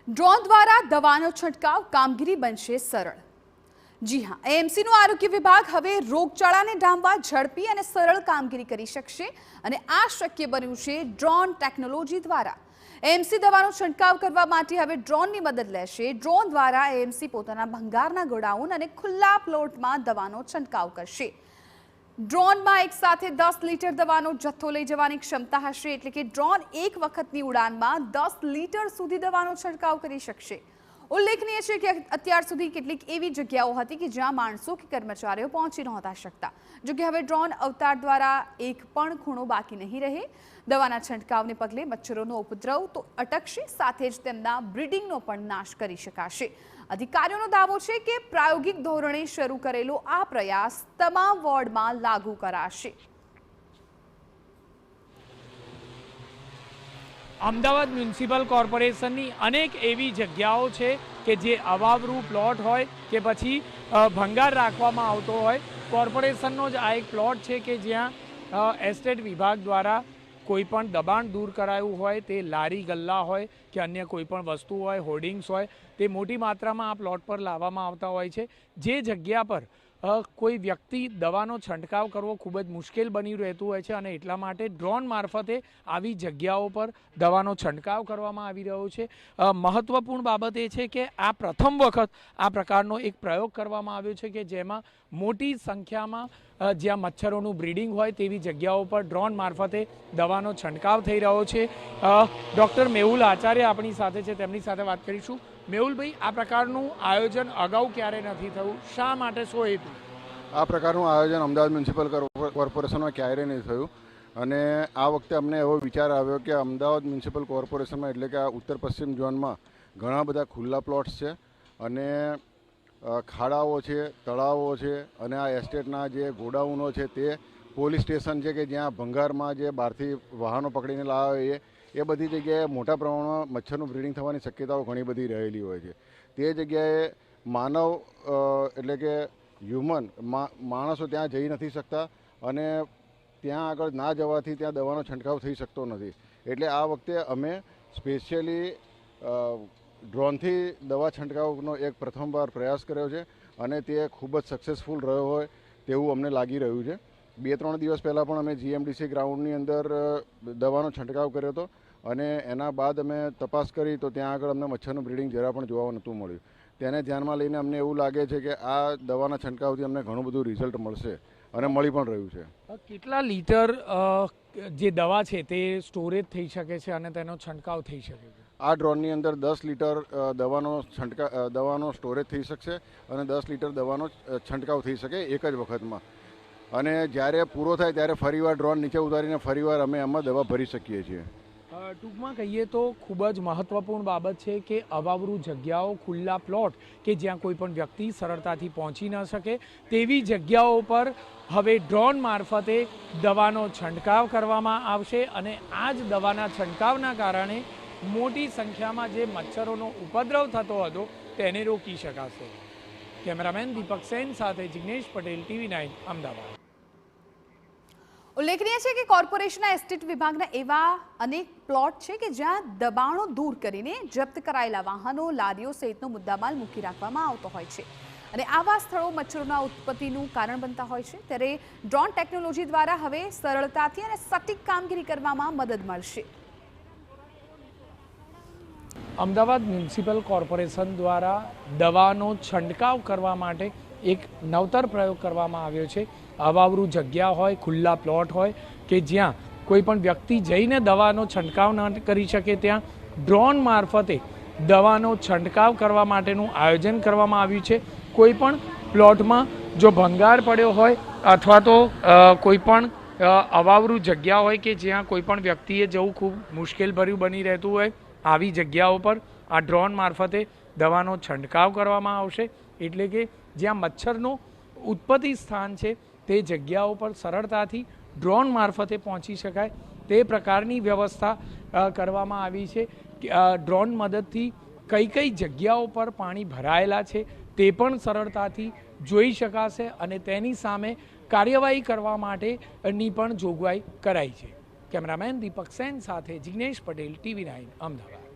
Drone દ્વારા દવાનો છંટકાવ કામગીરી બનશે સરળ। જી હા, એએમસીનું આરોગ્ય વિભાગ હવે રોગચાળાને ડામવા ઝડપી અને સરળ કામગીરી કરી શકશે અને આ શક્ય બન્યું છે ડ્રોન ટેકનોલોજી દ્વારા। એએમસી દવાનો છંટકાવ કરવા માટે હવે ડ્રોનની મદદ લેશે। ડ્રોન દ્વારા એએમસી પોતાના ભંગારના ગોડાઉન અને ખુલ્લા પ્લોટમાં દવાનો છંટકાવ કરશે। ડ્રોનમાં એક સાથે 10 લીટર દવાનો જથ્થો લઈ જવાની ક્ષમતા હશે, એટલે કે ડ્રોન એક વખતની ઉડાનમાં 10 લીટર સુધી દવાનો છંટકાવ કરી શકશે। ઉલ્લેખનીય છે કે અત્યાર સુધી કેટલીક એવી જગ્યાઓ હતી કે જ્યાં માણસો કે કર્મચારીઓ પહોંચી નહોતા શકતા, જો કે હવે ડ્રોન અવતાર દ્વારા એક પણ ખૂણો બાકી નહીં રહે। દવાના છંટકાવને પગલે મચ્છરોનો ઉપદ્રવ તો અટકશે, સાથે જ તેમના બ્રીડિંગનો પણ નાશ કરી શકાશે। અધિકારીઓનો દાવો છે કે પ્રાયોગિક ધોરણે શરૂ કરેલો આ પ્રયાસ તમામ વોર્ડમાં લાગુ કરાશે। અમદાવાદ મ્યુનિસિપલ કોર્પોરેશનની અનેક એવી જગ્યાઓ છે કે જે અવાવરૂ પ્લોટ હોય કે પછી ભંગાર રાખવામાં આવતો હોય। કોર્પોરેશનનો જ આ એક પ્લોટ છે કે જ્યાં એસ્ટેટ વિભાગ દ્વારા કોઈ પણ દબાણ દૂર કરાયું હોય, તે લારી ગલ્લા હોય કે અન્ય કોઈ પણ વસ્તુ હોય, હોર્ડિંગ્સ હોય, તે મોટી માત્રામાં આ પ્લોટ પર લાવવામાં આવતા હોય છે। જે જગ્યા પર કોઈ વ્યક્તિ દવાનો છંટકાવ કરવો ખૂબ જ મુશ્કેલ બની રહેતું હોય છે અને એટલા માટે ડ્રોન મારફતે આવી જગ્યાઓ પર દવાનો છંટકાવ કરવામાં આવી રહ્યો છે। મહત્વપૂર્ણ બાબત એ છે કે આ પ્રથમ વખત આ પ્રકારનો એક પ્રયોગ કરવામાં આવ્યો છે કે જેમાં મોટી સંખ્યામાં જ્યાં મચ્છરોનું બ્રીડિંગ હોય તેવી જગ્યાઓ પર ડ્રોન મારફતે દવાનો છંટકાવ થઈ રહ્યો છે। ડૉક્ટર મેહુલ આચાર્ય આપણી સાથે છે, તેમની સાથે વાત કરીશું। મેહુલભાઈ, આ પ્રકારનું આયોજન અગાઉ ક્યારે નથી થયું, શા માટે, શું હેતુ? આ પ્રકારનું આયોજન અમદાવાદ મ્યુનિસિપલ કોર્પોરેશનમાં ક્યારેય નહીં થયું અને આ વખતે અમને એવો વિચાર આવ્યો કે અમદાવાદ મ્યુનિસિપલ કોર્પોરેશનમાં એટલે કે આ ઉત્તર પશ્ચિમ ઝોનમાં ઘણા બધા ખુલ્લા પ્લોટ્સ છે અને ખાડાઓ છે, તળાવો છે અને આ એસ્ટેટના જે ગોડાઉનો છે તે પોલીસ સ્ટેશન છે કે જ્યાં ભંગારમાં જે બહારથી વાહનો પકડીને લાવે એ બધી જગ્યાએ મોટા પ્રમાણમાં મચ્છરનું બ્રીડિંગ થવાની શક્યતાઓ ઘણી બધી રહેલી હોય છે। તે જગ્યાએ માનવ એટલે કે હ્યુમન માણસો ત્યાં જઈ નથી શકતા અને ત્યાં આગળ ના જવાથી ત્યાં દવાનો છંટકાવ થઈ શકતો નથી। એટલે આ વખતે અમે સ્પેશિયલી ડ્રોનથી દવા છંટકાવનો એક પ્રથમવાર પ્રયાસ કર્યો છે અને તે ખૂબ જ સક્સેસફુલ રહ્યો હોય તેવું અમને લાગી રહ્યું છે। 2-3 દિવસ પહેલાં પણ અમે જીએમડીસી ગ્રાઉન્ડની અંદર દવાનો છંટકાવ કર્યો હતો અને એના બાદ અમે તપાસ કરી તો ત્યાં આગળ અમને મચ્છરનું બ્રીડિંગ જરા પણ જોવા નહોતું મળ્યું। તેને ધ્યાનમાં લઈને અમને એવું લાગે છે કે આ દવાના છંટકાવથી અમને ઘણું બધું રિઝલ્ટ મળશે અને મળી પણ રહ્યું છે। કેટલા લીટર જે દવા છે તે સ્ટોરેજ થઈ શકે છે અને તેનો છંટકાવ થઈ શકે છે? આ ડ્રોનની અંદર 10 લીટર દવાનો સ્ટોરેજ થઈ શકશે અને 10 લીટર દવાનો છંટકાવ થઈ શકે એક જ વખતમાં અને જ્યારે પૂરો થાય ત્યારે ફરીવાર ડ્રોન નીચે ઉતારીને ફરીવાર અમે એમાં દવા ભરી શકીએ છીએ। ટૂંકમાં કહીએ તો ખૂબ જ મહત્વપૂર્ણ બાબત છે કે અવાવરૂ જગ્યાઓ, ખુલ્લા પ્લોટ કે જ્યાં કોઈ પણ વ્યક્તિ સરળતાથી પહોંચી ન શકે તેવી જગ્યાઓ પર હવે ડ્રોન મારફતે દવાનો છંટકાવ કરવામાં આવશે અને આ જ દવાના છંટકાવના કારણે મોટી સંખ્યામાં જે મચ્છરોનો ઉપદ્રવ થતો હતો તેને રોકી શકાશે। કેમેરામેન દીપક સેન સાથે જિગ્નેશ પટેલ, TV9 અમદાવાદ। ઉલ્લેખનીય છે કે કોર્પોરેશનના એસ્ટેટ વિભાગના એવા અનેક પ્લોટ છે કે જ્યાં દબાણો દૂર કરીને જપ્ત કરાયેલા વાહનો, લારીઓ સહિતનો મુદ્દામાલ મૂકી રાખવામાં આવતો હોય છે અને આવા સ્થળો મચ્છરોના ઉત્પત્તિનું કારણ બનતા હોય છે। ત્યારે ડ્રોન ટેકનોલોજી દ્વારા હવે સરળતાથી અને સટીક કામગીરી કરવામાં મદદ મળશે। અમદાવાદ મ્યુનિસિપલ કોર્પોરેશન દ્વારા દવાનો છંટકાવ કરવા માટે એક નવતર પ્રયોગ કરવામાં આવ્યો છે। અવાવરૂ જગ્યા હોય, ખુલ્લા પ્લોટ હોય કે જ્યાં કોઈ પણ વ્યક્તિ જઈને દવાનો છંટકાવ ન કરી શકે ત્યાં ડ્રોન મારફતે દવાનો છંટકાવ કરવા માટેનું આયોજન કરવામાં આવ્યું છે। કોઈ પણ પ્લોટમાં જો ભંગાર પડ્યો હોય અથવા તો કોઈ પણ અવાવરૂ જગ્યા હોય કે જ્યાં કોઈ પણ વ્યક્તિએ જવું ખૂબ મુશ્કેલભર્યું બની રહેતું હોય, આવી જગ્યાઓ પર આ ડ્રોન મારફતે દવાનો છંટકાવ કરવામાં આવશે, એટલે કે જ્યાં મચ્છરનું ઉત્પત્તિ સ્થાન છે તે જગ્યાઓ પર સરળતાથી ડ્રોન મારફતે પહોંચી શકાય તે પ્રકારની વ્યવસ્થા કરવામાં આવી છે। ડ્રોન મદદથી કઈ કઈ જગ્યાઓ પર પાણી ભરાયેલા છે તે પણ સરળતાથી જોઈ શકાશે અને તેની સામે કાર્યવાહી કરવા માટેની પણ જોગવાઈ કરાઈ છે। કેમેરામેન દીપક સેન સાથે જિગ્નેશ પટેલ, TV9 અમદાવાદ।